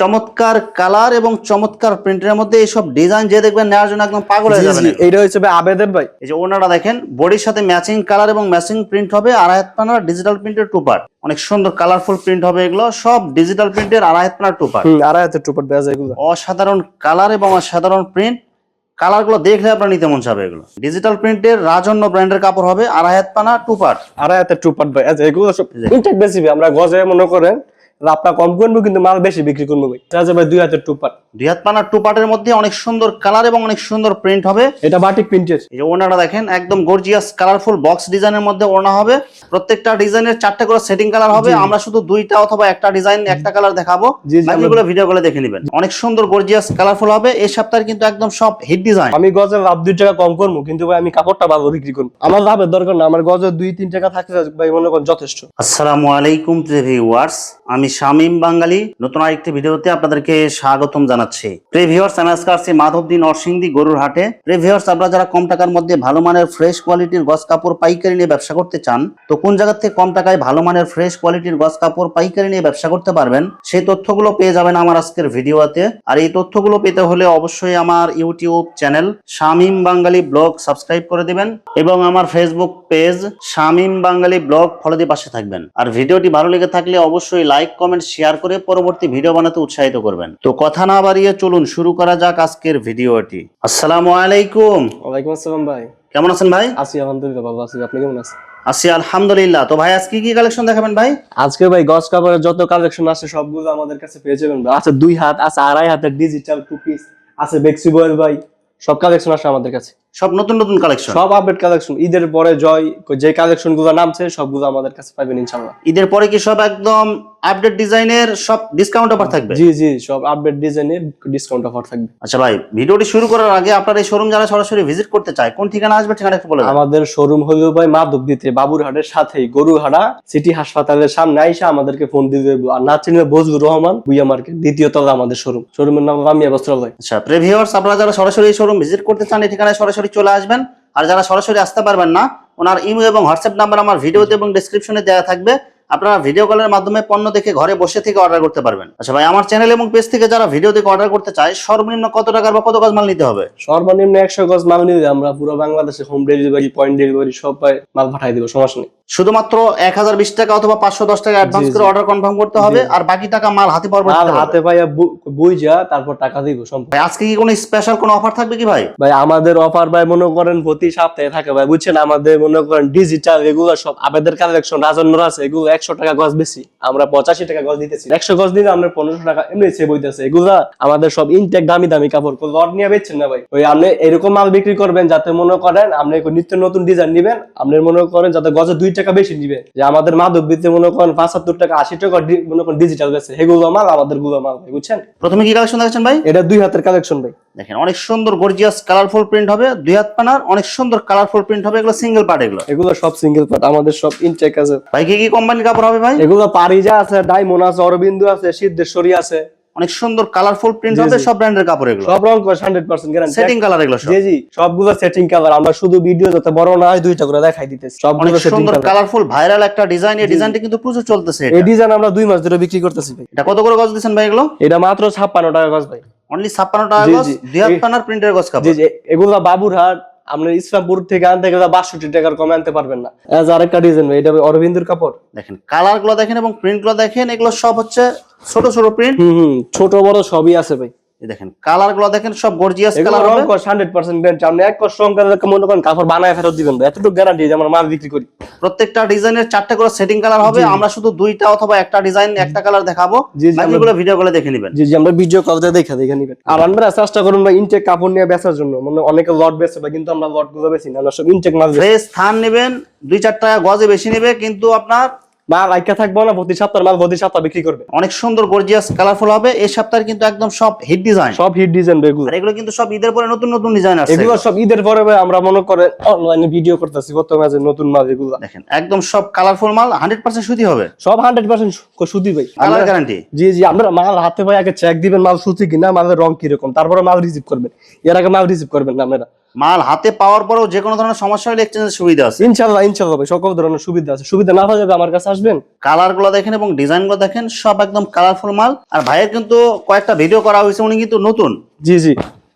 চমৎকার কালার এবং চমৎকার প্রিন্টের মধ্যে এইসব ডিজাইন যে দেখবেন নেওয়ার জন্য একদম পাগল হয়ে যাবেন। এইটা হচ্ছে ভাই আবেদন ভাই। এই যে ওনাটা দেখেন বডির সাথে ম্যাচিং কালার এবং ম্যাচিং প্রিন্ট হবে, আড়াই হাত পানা ডিজিটাল প্রিন্টের টু পার্ট। অনেক সুন্দর কালারফুল প্রিন্ট হবে, এগুলো সব ডিজিটাল প্রিন্টের আড়াই হাত পানা টু পার্ট। আড়াই হাতের টু পার্ট বেজ এগুলো। অসাধারণ কালার এবং অসাধারণ প্রিন্ট, কালারগুলো দেখলে আপনার নিতে মন চাবে। এগুলো ডিজিটাল প্রিন্টের রাজন্য ব্র্যান্ডের কাপড় হবে, আড়াই হাত পানা টু পার্ট। আড়াই হাতের টু পার্ট ভাই। আচ্ছা এগুলো সব ইনটেক বেশি ভাই, আমরা গজে মনে করেন আপনার কম করবো কিন্তু মাল বেশি বিক্রি করবো ভাই। আচ্ছা ভাই দুই হাতের টু পার্ট। দুই হাত পানা টু পার্টের মধ্যে অনেক সুন্দর কালার এবং অনেক সুন্দর প্রিন্ট হবে। এটা বাটিক প্রিন্টের। এই যে ওনাটা দেখেন একদম গর্জিয়াস কালারফুল বক্স ডিজাইনের মধ্যে ওড়না হবে। প্রত্যেকটা ডিজাইনের 4টা করে সেটিং কালার হবে। আমরা শুধু 2টা অথবা একটা ডিজাইন একটা কালার দেখাবো, বাকিগুলো ভিডিও করে দেখে নেবেন। অনেক সুন্দর গর্জিয়াস কালারফুল হবে। এই সপ্তাহে কিন্তু একদম সব হিট ডিজাইন। আমি গজে লাভ 2 টাকা কম করবো কিন্তু ভাই আমি কাপড়টা ভালো বিক্রি করবো। আমার লাভের দরকার না, আমার গজে 2-3 টাকা থাকলে ভাই মনে করেন যথেষ্ট। আসসালামু আলাইকুম প্রিয় ভিউয়ার্স, আমি শামীম বাঙালি নতুন আরেকটি ভিডিওতে আপনাদেরকে স্বাগতম জানাচ্ছি। প্রিয় ভিউয়ার্স, আমি আজকে আসছি মাধবদী নরসিংদী গরুর হাটে। প্রিয় ভিউয়ার্স, আপনারা যারা কম টাকার মধ্যে ভালো মানের ফ্রেশ কোয়ালিটির গস কাপড় পাইকারি নিয়ে ব্যবসা করতে চান, তো কোন জায়গা থেকে কম টাকায় ভালো মানের ফ্রেশ কোয়ালিটির গস কাপড় পাইকারি নিয়ে ব্যবসা করতে পারবেন, সেই তথ্যগুলো পেয়ে যাবেন আমার আজকের ভিডিওতে। আর এই তথ্যগুলো পেতে হলে অবশ্যই আমার ইউটিউব চ্যানেল শামীম বাঙালি ব্লগ সাবস্ক্রাইব করে দিবেন এবং আমার ফেসবুক পেজ শামীম বাঙালি ব্লগ ফলো দিয়ে পাশে থাকবেন। আর ভিডিওটি ভালো লেগে থাকলে অবশ্যই লাইক কমেন্ট শেয়ার করে পরবর্তী ভিডিও বানাতে উৎসাহিত করবেন। তো কথা না বাড়িয়ে চলুন শুরু করা যাক আজকের ভিডিওটি। আসসালামু আলাইকুম। ওয়ালাইকুম আসসালাম ভাই। কেমন আছেন ভাই? আছি আলহামদুলিল্লাহ ভালো আছি, আপনি কেমন আছেন? আছি আলহামদুলিল্লাহ। তো ভাই আজকে কি কালেকশন দেখাবেন ভাই? আজকে ভাই গস কাপড়ের যত কালেকশন আছে সবগুলো আমাদের কাছে পেয়ে যাবেন ভাই। আছে 2 হাত, আছে আড়াই হাতের ডিজিটাল টু পিস, আছে ফ্লেক্সিবল ভাই, সব কালেকশন আছে আমাদের কাছে। সব নতুন নতুন কালেকশন, সব আপডেট কালেকশন। ঈদের পরে যে কালেকশন গুলো নামছে সবগুলো আমাদের কাছে পাবেন ইনশাআল্লাহ। ঈদের পরে কি সব একদম আপডেট ডিজাইনের সব ডিসকাউন্ট অফার থাকবে? জি জি, সব আপডেট ডিজাইনের ডিসকাউন্ট অফার থাকবে। আচ্ছা ভাই, ভিডিওটি শুরু করার আগে আপনার এই শোরুম যারা সরাসরি ভিজিট করতে চায় কোন ঠিকানা আসবে, ঠিকানা একটু বলে দেন। আমাদের শোরুম হলো ভাই মাধবদীতে বাবুরহাটের সাথেই গরুহাটা সিটি হাসপাতালের সামনে আইসা আমাদেরকে ফোন দিবে। আর না চিনলে বজলুর রহমান ভুইয়া মার্কেট, দ্বিতীয় তলা আমাদের শোরুম। শোরুমের নাম রামিয়া বস্ত্রালয়। আচ্ছা প্রিয় ভিউয়ার্স, আপনারা যারা সরাসরি এই শোরুম ভিজিট করতে চান এই ঠিকানায় সরাসরি চলে আসবেন। আর যারা সরাসরি আসতে পারবেন না, ওনার ইমেল এবং হোয়াটসঅ্যাপ নাম্বার আমার ভিডিওতে এবং ডেসক্রিপশনে দেওয়া থাকবে। আপনারা ভিডিও কলের মাধ্যমে পণ্য দেখে ঘরে বসে থেকে অর্ডার করতে পারবেন। আচ্ছা ভাই, আমার চ্যানেল এবং পেজ থেকে যারা ভিডিও দেখে অর্ডার করতে চায় সর্বনিম্ন কত টাকার বা কত গজ মাল নিতে হবে? সর্বনিম্ন 100 গজ মাল নিলে আমরা পুরো বাংলাদেশে হোম ডেলিভারি, পয়েন্ট ডেলিভারি সব মাল পাঠিয়ে দিব, সমস্যা নেই। শুধুমাত্র 1020 টাকা অথবা 510 টাকা অ্যাডভান্স করে অর্ডার কনফার্ম করতে হবে, আর বাকি টাকা মাল হাতে পরবর্তীতে হাতে পাইয়া বুঝা তারপর টাকা দিব সম্পূর্ণ। ভাই আজকে কি কোনো স্পেশাল কোনো অফার থাকবে কি ভাই? ভাই আমাদের অফার ভাই মনে করেন প্রতি সপ্তাহে থাকে ভাই, বুঝছেন। আমাদের মনে করেন ডিজিটাল এগুলো সব আবেদের কালেকশন রাজন্যর আছে, এগুলো 100 টাকা গজ বেশি, আমরা 85 টাকা গজ দিতেছি। 100 গজ দিলে আমরা 1500 টাকা এমনি সেভ হইতেছে। এগুলা আমাদের সব ইনটেক দামি দামি কাপড়, লট নিয়ে বেচছেন না ভাই। ওই আপনি এরকম মাল বিক্রি করবেন যাতে মনে করেন আপনি নিত্য নতুন ডিজাইন নিবেন, আপনি মনে করেন যাতে গজে 2 টাকা বেশি নিবেন। যে আমাদের মাধবদীতে মনে করেন 75 টাকা 80 টাকা মনে করেন ডিজিটাল বেচে, এগুলো মাল আমাদের গুলো মাল ভাই, বুঝছেন। প্রথমে কি কালেকশন দেখছেন ভাই? এটা 2 হাতের কালেকশন ভাই। দেখেন অনেক সুন্দর গর্জিয়াস কালারফুল প্রিন্ট হবে, 2 হাত পানার অনেক সুন্দর কালারফুল প্রিন্ট হবে। এগুলো সিঙ্গেল পার্ট, এগুলো সব সিঙ্গেল পার্ট, আমাদের সব ইনটেক আছে ভাই। কি কি কোম্পানির কাপড় হবে ভাই? এগুলো পারিজা আছে, ডায়মন্ড আছে, অরবিন্দু আছে, সিদ্ধেশ্বরী আছে। অনেক সুন্দর কালারফুল প্রিন্ট হবে, সব ব্র্যান্ডের কাপড়। এগুলো সব রং করে 100% গ্যারান্টি, সেটিং কালার এগুলো সব। জি জি, সবগুলো সেটিং কালার। আমরা শুধু ভিডিও যাতে বড় না হয় 2টা করে দেখাই দিতেছি। অনেক সুন্দর কালারফুল ভাইরাল একটা ডিজাইন। এই ডিজাইনটা কিন্তু প্রচুর চলতেছে। এই ডিজাইন আমরা 2 মাস ধরে বিক্রি করতেছি ভাই। এটা কত করে গজ দিবেন ভাই এগুলো? এটা মাত্র 56 টাকা গজ ভাই। অনলি 56 টাকা গজ, 2 হাত পানার প্রিন্টের গজ কাপড়। জি জি, এগুলো বাবুরহাট আপনার ইসলামপুর থেকে আনতে গেলে 62 টাকার কমে আনতে পারবেন না। এজ আরেকটা ডিজাইন ভাই, এটা অরবিন্দুর কাপড়। দেখেন কালার গুলো দেখেন এবং প্রিন্ট গুলো দেখেন, এগুলো সব হচ্ছে ছোট ছোট প্রিন্ট। ছোট বড় সবই আছে ভাই। দেখেন কালার গুলো দেখেন, সব গর্জিয়াস কালার হবে। 100% গ্যারান্টি, আপনি এক কষ্ট রং কালার মনে করেন কাপড় বানায় ফেরত দিবেন ভাই, এতটুকু গ্যারান্টি যে আমরা মাল বিক্রি করি। প্রত্যেকটা ডিজাইনের 4টা করে সেটিং কালার হবে। আমরা শুধু 2টা অথবা একটা ডিজাইন একটা কালার দেখাবো, বাকিগুলো ভিডিও কলে দেখে নেবেন। জি জি, আমরা ভিডিও কল দিয়ে দেখে নেবেন। আর আমরা চেষ্টা করুন ভাই ইনটেক কাপড় নিয়ে বেচার জন্য, মানে অনেকে লট বেচে ভাই, কিন্তু আমরা লট গুলো বেশি না, আমরা সব ইনটেক মাল। ফ্রেশ থান নেবেন, 2-4 টাকা গজে বেশি নেবে, কিন্তু আপনার মাল আইকা থাকবো না, প্রতি সপ্তাহ মাল প্রতি সপ্তাহ বিক্রি করবে। অনেক সুন্দর গর্জিয়াস কালারফুল হবে। এই সপ্তাহে কিন্তু একদম সব হিট ডিজাইন, সব হিট ডিজাইন এগুলো। আর এগুলো কিন্তু সব ঈদের পরে নতুন নতুন ডিজাইন আসছে। এগুলো সব ঈদের পরে ভাই আমরা মনে করে অনলাইনে ভিডিও করতেছি কত মাঝে নতুন মাল। এগুলো দেখেন একদম সব কালারফুল মাল, 100% সুতি হবে, সব 100% সুতি ভাই, কালার গ্যারান্টি। জি জি, আমরা মাল হাতে ভাই আগে চেক দিবেন মাল সুতি কিনা, মালের রং কিরকম, তারপরে মাল রিসিভ করবেন। এর আগে মাল রিসিভ করবেন না আপনারা। মাল হাতে পাওয়ার পরেও যে কোনো ধরনের সমস্যা হলে এক্সচেঞ্জের সুবিধা আছে। ইনশাআল্লাহ ইনশাআল্লাহ ভাই, সকল ধরনের সুবিধা আছে। সুবিধা না হলে আমার কাছে আসবেন। কালার গুলো দেখেন এবং ডিজাইন গুলো দেখেন, সব একদম কালারফুল মাল। আর ভাইয়ের কিন্তু কয়েকটা ভিডিও করা হয়েছে, উনি কিন্তু নতুন। জি জি।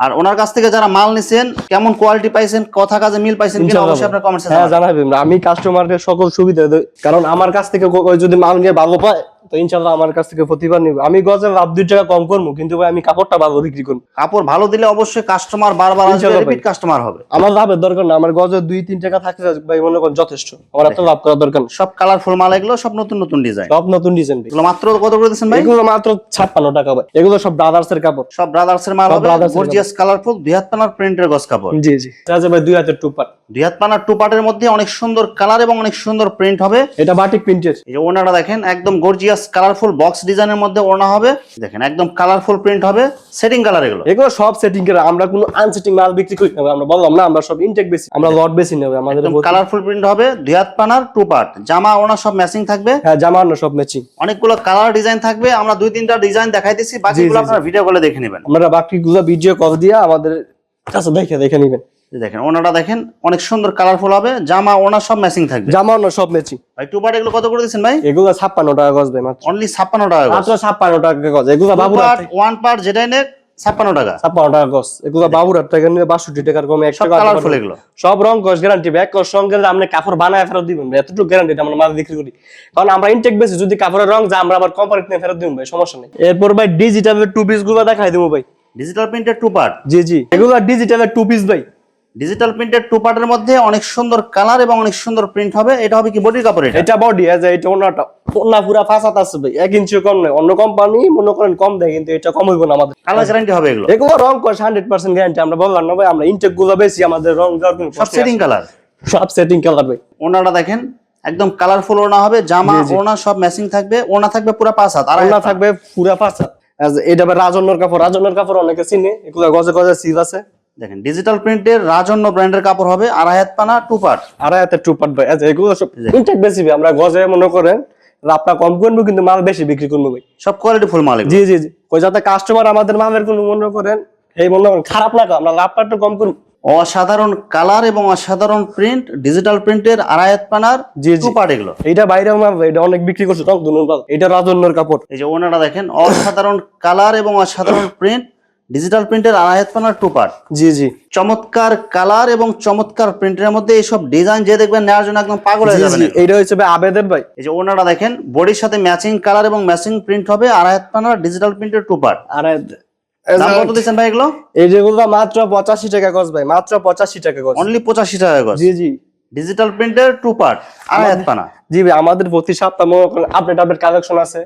আর ওনার কাছ থেকে যারা মাল নিছেন, কেমন কোয়ালিটি পাইছেন, কথা কাজে মিল পাইছেন কিনা অবশ্যই আপনার কমেন্টসে হ্যাঁ জানাবেন। আমি কাস্টমারদের সকল সুবিধা দেই, কারণ আমার কাছ থেকে যদি মাল নিয়ে ভালো পায় তো ইনশাআল্লাহ আমার কাছ থেকে প্রতিবার নিব। আমি গজে লাভ 2 টাকা কম করবো, কিন্তু ভাই আমি কাপড়টা ভালো বিক্রি করব। কাপড় ভালো দিলে অবশ্যই কাস্টমার বারবার আসবে, ইনশাআল্লাহ রিপিট কাস্টমার হবে। আমার লাভের দরকার না, আমার গজে 2-3 টাকা থাকলে ভাই মনে করেন যথেষ্ট। আমার এত লাভ করার দরকার না। সব কালারফুল মাল, এগুলো সব নতুন নতুন ডিজাইন, সব নতুন ডিজাইন ভাই। এগুলো মাত্র কত করে দিচ্ছেন ভাই? এগুলো মাত্র 56 টাকা ভাই। এগুলো সব ব্রাদার্স এর কাপড়, সব ব্রাদার্স এর মাল সব হবে, brothers এর গর্জিয়াস কালারফুল, দুই হাত পানার প্রিন্টের গস কাপড়। জি জি। আচ্ছা ভাই, 2 হাতের টুপার, দুই হাত পানার টু পার্টের মধ্যে অনেক সুন্দর কালার এবং অনেক সুন্দর প্রিন্ট হবে। এটা বাটিক প্রিন্টের। এই যে ওনারা দেখেন, একদম গর্জিয়াস কালারফুল বক্স ডিজাইনের মধ্যে ওড়না হবে, দেখেন একদম কালারফুল প্রিন্ট হবে, সেটিং কালার। এগুলো সব সেটিং করে, আমরা কোনো আনসেটিং মাল বিক্রি করি না। আমরা বললাম না, আমরা সব ইনটেক বেশি, আমরা লট বেশি নেব। আমাদের কালারফুল প্রিন্ট হবে, দুই হাত পানার টু পার্ট, জামা ওড়না সব ম্যাচিং থাকবে। হ্যাঁ জামা না সব ম্যাচিং। অনেকগুলো কালার ডিজাইন থাকবে, আমরা 2-3টা ডিজাইন দেখাইতেছি, বাকিগুলো আপনারা ভিডিও কলে দেখে নেবেন। আমরা বাকিগুলো ভিডিও কল দিয়ে আমাদের কাছে দেখে নেবেন। দেখেন ওনাটা দেখেন, অনেক সুন্দর কালারফুল হবে, জামা ওড়না সব ম্যাচিং থাকবে। জামা না সব ম্যাচিং। ভাই টু পার্ট এগুলো কত করে দিচ্ছেন ভাই? এগুলো 56 টাকা গজ ভাই, মাত্র অনলি 56 টাকা গজ। মাত্র 56 টাকা গজ। এগুলো বাবুরাট ওয়ান পার্ট যেটাই নেক 56 টাকা। 56 টাকা গজ। এগুলো বাবুরাট টাকা নিয়ে 62 টাকার কমে 1 সব টাকা। কালারফুল এগুলো, সব রং গজ গ্যারান্টি। ব্যাক কস সঙ্গে আপনি কাপড় বানায় ফেরত দিবেন, এতটুকু গ্যারান্টি আমরা মাল বিক্রি করি। কারণ আমরা ইনটেক বেশি, যদি কাপড়ের রং যা আমরা আবার কোম্পানিতে নিয়ে ফেরত দিবেন ভাই, সমস্যা নেই। এরপর ভাই ডিজিটালের টু পিস গুলো দেখাই দেবো ভাই। ডিজিটাল প্রিন্টের টু পার্ট। জি জি। এগুলো ডিজিটালের টু পিস ভাই। ডিজিটাল প্রিন্টের টু পার্টের মধ্যে অনেক সুন্দর কালার এবং অনেক সুন্দর প্রিন্ট হবে। এটা হবে কি বডির কাপড়? এটা বডি আছে, এটা ওন্নাটা। ওন্না পুরা ফাসাত আছে ভাই, 1 ইঞ্চি কম নয়। অন্য কোম্পানি মনে করেন কম দেয়, কিন্তু এটা কম হইব না আমাদের। কালার গ্যারান্টি হবে এগুলো। এগুলো রং কস 100% গ্যারান্টি। আমরা বললাম না ভাই, আমরা ইনটেক গুলো বেশি, আমাদের রং দেওয়ার কোনো সব সেটিং কালার, সব সেটিং কালার ভাই। ওনাটা দেখেন একদম কালারফুল ওড়না হবে, জামা ওড়না সব ম্যাচিং থাকবে, ওড়না থাকবে পুরো 5 হাত, আর ওন্না থাকবে পুরা ফাসাত। এটা ভাই রাজন্যর কাপড়। রাজন্যর কাপড় অনেকে চিনে, এগুলো গজে গজে সিল আছে। দেখেন ডিজিটাল প্রিন্টের রাজন্য ব্র্যান্ডের কাপড় হবে, আড়াই হাত পানা টু পার্ট। আড়াই হাতের টু পার্ট ভাই। এগুলো সব ইনটেক বেশি ভাই। আমরা গজে মনে করেন লাভটা কম করবো, কিন্তু মাল বেশি বিক্রি করবো ভাই। সব কোয়ালিটি ফুল মাল এগুলো। জি জি জি। কই যাতে কাস্টমার আমাদের মালের কোনো মনে করেন এই মনে করেন খারাপ না, আমরা লাভটা একটু কম করবো। অসাধারণ কালার এবং অসাধারণ প্রিন্ট, ডিজিটাল প্রিন্টের আড়াই হাত পানার টু পার্ট এগুলো। এটা বাইরে মাল, এটা অনেক বিক্রি করছে টক দুনুর মাল। এটা রাজন্যর কাপড়। এই যে ওনাটা দেখেন, অসাধারণ কালার এবং অসাধারণ প্রিন্ট, ডিজিটাল প্রিন্টের আড়াই হাত পানার টু পার্ট। জি জি। চমৎকার কালার এবং চমৎকার প্রিন্টের মধ্যে এইসব ডিজাইন যে দেখবেন নেওয়ার জন্য একদম পাগল হয়ে যাবেন। এইটা হচ্ছে ভাই আবেদন ভাই। এই যে ওনাটা দেখেন, বডির সাথে ম্যাচিং কালার এবং ম্যাচিং প্রিন্ট হবে, আড়াই হাত পানার ডিজিটাল প্রিন্টের টু পার্ট। আর দাম কত দিচ্ছেন ভাই এগুলো? এই যেগুলো মাত্র 85 টাকা গজ ভাই, মাত্র 85 টাকা গজ। অনলি 85 টাকা গজ। জি জি। ডিজিটাল প্রিন্টের টু পার্ট, আড়াই হাত পানা। জি ভাই, আমাদের প্রতি সপ্তাহে মনে করেন আপডেট কালেকশন আছে।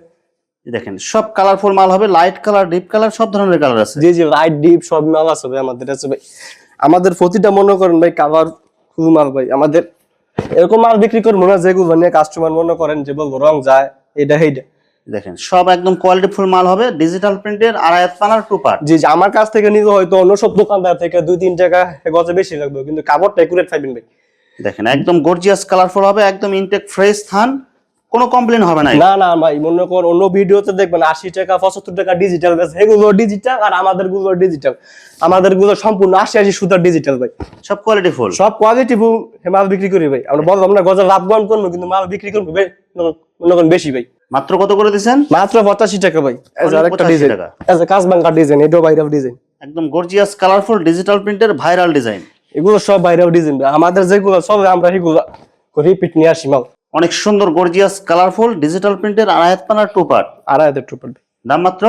দেখেন সব কালারফুল মাল হবে, লাইট কালার, ডিপ কালার, সব ধরনের কালার আছে। জি জি, লাইট ডিপ সব মাল আছে ভাই আমাদের কাছে ভাই। আমাদের প্রতিটা মনে করেন ভাই কালার ফুল মাল ভাই। আমাদের এরকম মাল বিক্রি করবো না যেগুলো নিয়ে কাস্টমার মনে করেন যে বলবো রং যায় এটা সেইটা। দেখেন সব একদম কোয়ালিটি ফুল মাল হবে, ডিজিটাল প্রিন্টের আড়াই হাত পানার টু পার্ট। জি জি। আমার কাছ থেকে নিলে হয়তো অন্য সব দোকানদার থেকে 2-3 টাকা গজে বেশি লাগবে, কিন্তু কাপড়টা একুরেট পাইবেন ভাই। দেখেন একদম গর্জিয়াস কালারফুল হবে, একদম ইনটেক ফ্রেশ থান, কোনো কমপ্লেন হবে না। না না ভাই, মনে কর অন্য ভিডিওতে দেখবেন 80 টাকা 75 টাকা ডিজিটাল বেশ, এগুলো ডিজিটাল আর আমাদের গুলো ডিজিটাল। আমাদের গুলো সম্পূর্ণ 80 সুতার ডিজিটাল ভাই। সব কোয়ালিটি ফুল, সব কোয়ালিটি ফুল মাল বিক্রি করি ভাই। আমরা বললাম না গজে লাভ কম করবো, কিন্তু মাল বিক্রি করবো ভাই মনে করেন বেশি ভাই। মাত্র কত করে দিচ্ছেন? মাত্র 85 টাকা ভাই। আরেকটা 85 ডিজাইন টাকা। কাজবাঙ্গা ডিজাইন, এটাও ভাইরাল ডিজাইন। একদম গর্জিয়াস কালারফুল ডিজিটাল প্রিন্টের ভাইরাল ডিজাইন। এগুলো সব ভাইরাল ডিজাইন ভাই। আমাদের যেগুলো চলে আমরা সেগুলো রিপিট নিয়ে আসি মাল। অনেক সুন্দর গর্জিয়াস কালারফুল ডিজিটাল প্রিন্টের আড়াই হাত পানার টু পার্ট। আড়াই হাতের টু পার্ট। দাম মাত্র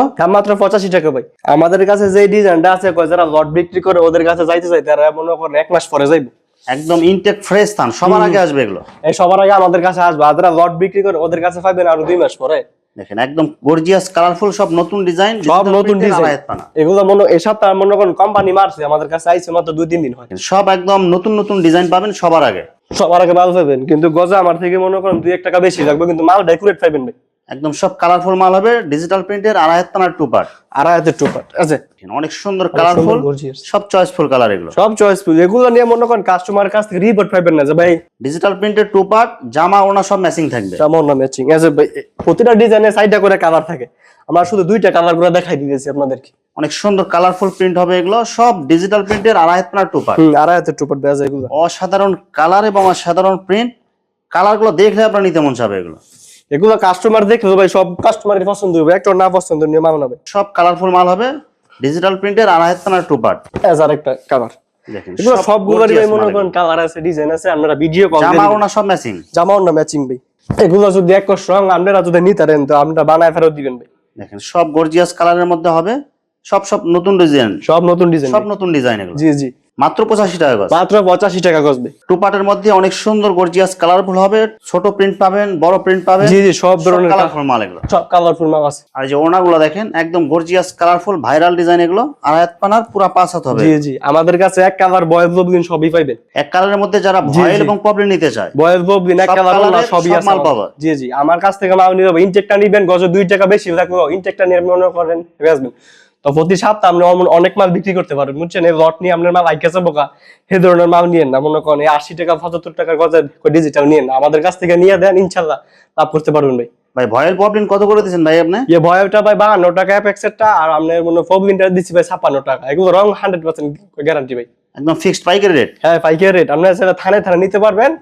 85 টাকা ভাই। আমাদের কাছে যে ডিজাইনটা আছে, যারা লট বিক্রি করে ওদের কাছে যাইতে চাই, তারা মনে করেন 1 মাস পরে যাইবো। একদম ইনটেক ফ্রেশ থান, সবার আগে আসবে এগুলো। এই সবার আগে আমাদের কাছে আসবে, আর যারা লট বিক্রি করে ওদের কাছে পাইবেন আরো 2 মাস পরে। দেখেন একদম গর্জিয়াস কালারফুল, সব নতুন ডিজাইন, সব নতুন ডিজাইন। আড়াই হাত পানা। এগুলো এই সপ্তাহ মনে করেন কোম্পানি মারছে, আমাদের কাছে আইছে মাত্র 2-3 দিন হয়। সব একদম নতুন নতুন ডিজাইন পাবেন সবার আগে। সবার আগে মাল পাবেন, কিন্তু গজা আমার থেকে মনে করেন 2-1 টাকা বেশি লাগবে, কিন্তু মাল ডেকোরেট পাইবেন ভাই। একদম সব কালারফুল মাল হবে, ডিজিটাল প্রিন্টের আড়াই হাত পানার টু পার্ট। আড়াই হাতের টু পার্ট আছে। অনেক সুন্দর কালারফুল, gorgeous। সব চয়েসফুল কালার এগুলো। সব চয়েসফুল। এগুলো নিয়ে মনে করেন কাস্টমার কাছ থেকে রিপোর্ট পাইবেন না যে ভাই ডিজিটাল প্রিন্টের টু পার্ট, জামা ওনা সব ম্যাচিং থাকবে। কেমন না ম্যাচিং আছে ভাই। প্রতিটা ডিজাইনে 4টা করে কালার থাকে। আমরা শুধু দুইটা কালার গুলো দেখাই দিয়েছি আপনাদেরকে। অনেক সুন্দর কালারফুল প্রিন্ট হবে এগুলো, সব ডিজিটাল প্রিন্টের আড়াই হাত পানার টুপার। আড়াই হাতের টুপার বেজ এগুলো, অসাধারণ কালার এবং অসাধারণ প্রিন্ট। কালার গুলো দেখলে আপনার নিতে মন চাবে এগুলো। এগুলো কাস্টমার দেখলে ভাই সব কাস্টমারের পছন্দ হবে, একটা না পছন্দ নিয়ে মাল হবে। সব কালারফুল মাল হবে, ডিজিটাল প্রিন্টের আড়াই হাত পানার টুপার। এজ আরেকটা কালার দেখেন এগুলো সবগুলোরই ভাই মনে করেন কালার আছে, ডিজাইন আছে, আপনারা ভিডিও কল জামা ওনা সব ম্যাচিং, জামাও না ম্যাচিং ভাই। এগুলো যদি এক রং আপনারা যদি নিতে পারেন তো আপনারা বানায় ফেরত দিবেন ভাই। দেখেন সব গর্জিয়াস কালারের মধ্যে হবে, সব নতুন ডিজাইন, সব নতুন ডিজাইন, সব নতুন ডিজাইন এগুলো। জি জি, মাত্র 85 টাকা গজ, মাত্র 85 টাকা গজ ভাই। টুপাটের মধ্যে অনেক সুন্দর গর্জিয়াস কালারফুল হবে, ছোট প্রিন্ট পাবেন, বড় প্রিন্ট পাবেন। জি জি, সব ধরনের কালারফুল মাল এগুলো, সব কালারফুল মাল আছে। আর এই যে ওনাগুলো দেখেন একদম গর্জিয়াস কালারফুল ভাইরাল ডিজাইন এগুলো, আড়াই হাত পানার পুরা 5 হাত হবে। জি জি, আমাদের কাছে এক কালার বয়েল ববলিন সবই পাইবেন। এক কালারের মধ্যে যারা ভয়েল এবং পবলিন নিতে চায়, বয়েল ববলিন এক সব কালার কালারের সবই সব আছে মাল আমাদের। পাবা। জি জি, আমার কাছ থেকে মাল নিবে, ইনটেকটা নিবেন গজ 2 টাকা বেশি লাগবে, ইনটেকটা নিয়ে মনে করেন বেচবেন তো প্রতি সপ্তাহে আপনি অনেক মাল বিক্রি করতে পারবেন, বুঝছেন? এই লট নিয়ে আপনার মাল আইকাছে বোকা এই ধরনের মাল নিয়েন না, মনে করেন 80 টাকা 75 টাকা গজের ডিজিটাল নিয়েন না, আমাদের কাছ থেকে নিয়ে দেন, ইনশাল্লাহ লাভ করতে পারবেন ভাই। ভাই ভয়েল পবলিন কত করে দিচ্ছেন ভাই আপনি? এই ভয়েলটা ভাই 52 টাকা অ্যাপেক্সেরটা, আর আপনার মনে পবলিনটা দিচ্ছি ভাই 56 টাকা। এগুলো রং 100% গ্যারান্টি ভাই, একদম ফিক্সড পাইকারি রেট। হ্যাঁ পাইকারি রেট, আপনারা সেটা থানে থানে নিতে পারবেন,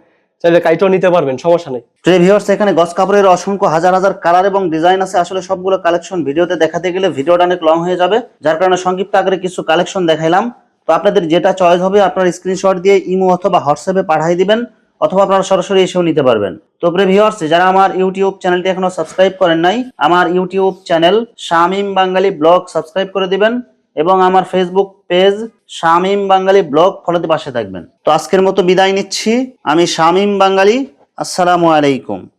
চাইলে কাইটো নিতে পারবেন, সমস্যা নেই। প্রিয় ভিউয়ার্স, এখানে গজ কাপড়ের অসংখ্য হাজার হাজার কালার এবং ডিজাইন আছে। আসলে সবগুলো কালেকশন ভিডিওতে দেখাতে গেলে ভিডিওটা অনেক লং হয়ে যাবে, যার কারণে সংক্ষিপ্ত আকারে কিছু কালেকশন দেখাইলাম। তো আপনাদের যেটা চয়েস হবে আপনার স্ক্রিনশট দিয়ে ইমো অথবা হোয়াটসঅ্যাপে পাঠিয়ে দিবেন, অথবা আপনারা সরাসরি এসেও নিতে পারবেন। তো প্রিয় ভিউয়ার্স, যারা আমার ইউটিউব চ্যানেলটি এখনো সাবস্ক্রাইব করেন নাই, আমার ইউটিউব চ্যানেল শামীম বাঙালি ব্লগ সাবস্ক্রাইব করে দিবেন, এবং আমার ফেসবুক পেজ শামীম বাঙালি ব্লগ ফলোতে পাশে থাকবেন। তো আজকের মতো বিদায় নিচ্ছি, আমি শামীম বাঙালি। আসসালামু আলাইকুম।